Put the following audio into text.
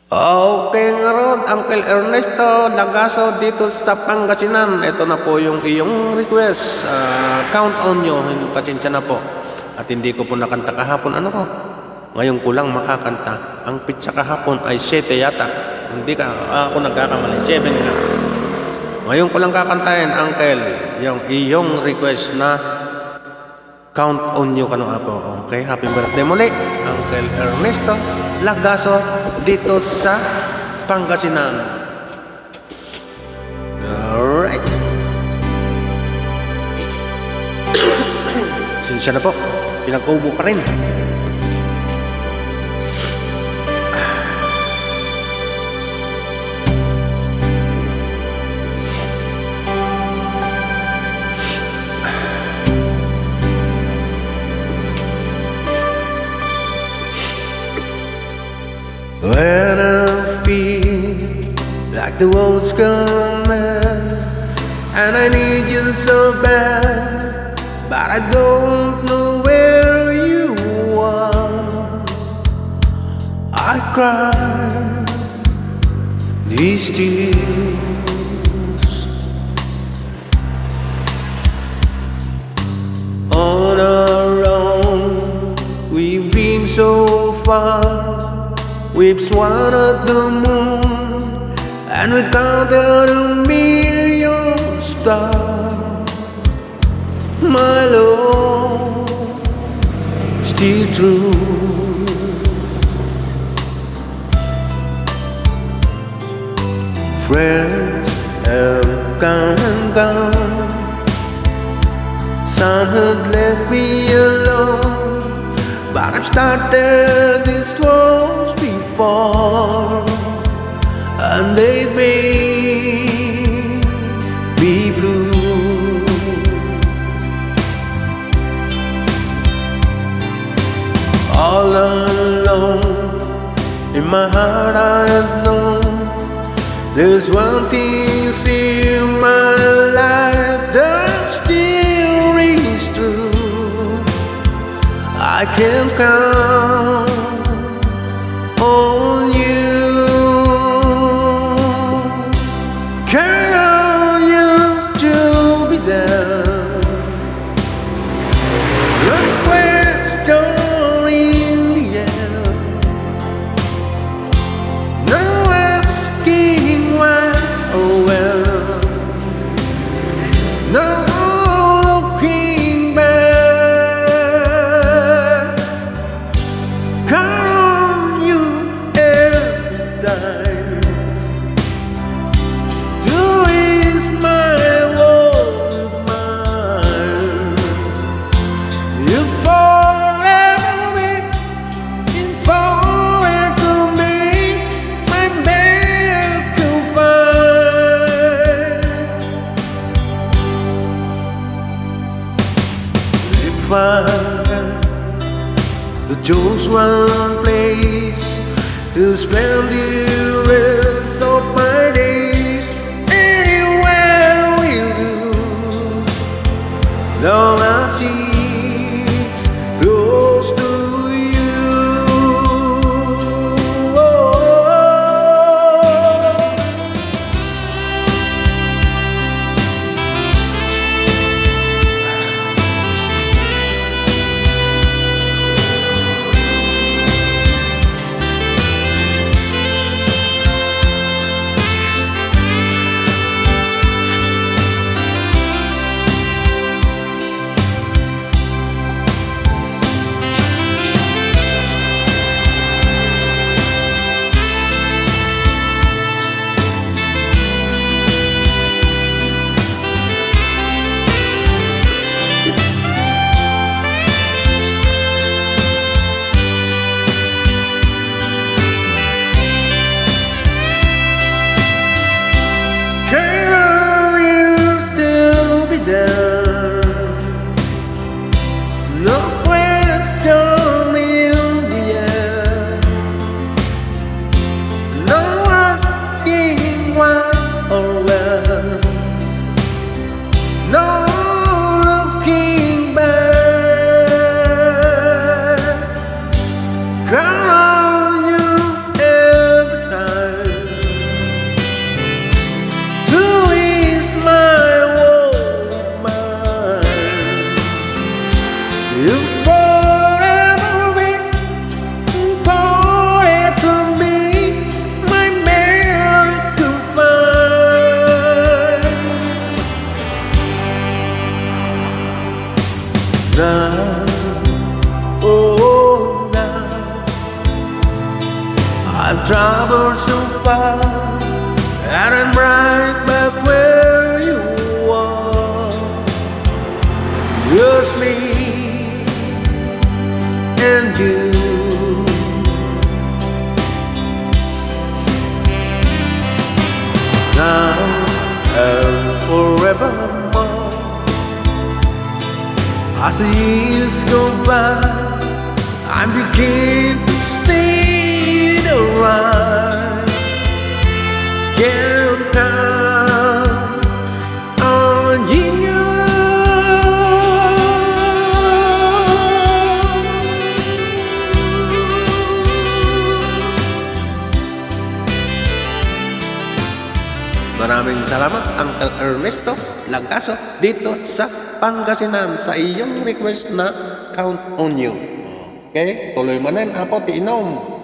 Okay nga ron, Uncle Ernesto Lagaso dito sa Pangasinan. Ito na po yung iyong request. Count on nyo, pasensya na po. At hindi ko po nakanta kahapon. Ano ko? Ngayon ko lang makakanta. Ang pizza kahapon ay 7 yata. Hindi ka, ako nagkakamali. 7 nga. Ngayon ko lang kakantahin, Uncle, yung iyong request na count on you kano apo. Okay, happy birthday muli, Uncle Ernesto Lagaso dito sa Pangasinan. Alright. Sinsya na po, pinag-ubo pa rin. When I feel like the world's gone mad and I need you so bad, but I don't know where you are, I cry these tears on our own. We've been so far. We've swallowed the moon and we counted 1,000,000 stars. My love, still true. Friends have come and gone. Some have left me alone, but I've started this once before, and they made me blue. All alone in my heart I have known there's one thing in my life that still rings true. I can count on you. Count on you to be there. Request gone in the air. No asking why or well. No looking back. Count on you every time. To ease my world of mine. You forever in forward to me, my miracle find. If I to choose one place to spend the rest of my days, anywhere will do. Long as it's close to you. I've traveled so far, and I'm right back where you are. Just me and you. Now and forevermore, as the years go by, I begin to see the light. Can't count on you. Maraming salamat, Uncle Ernesto Lagaso, dito sa Pangasinan sa iyong request na Count on You. Okay? Tuloy manen, apo, ti inom.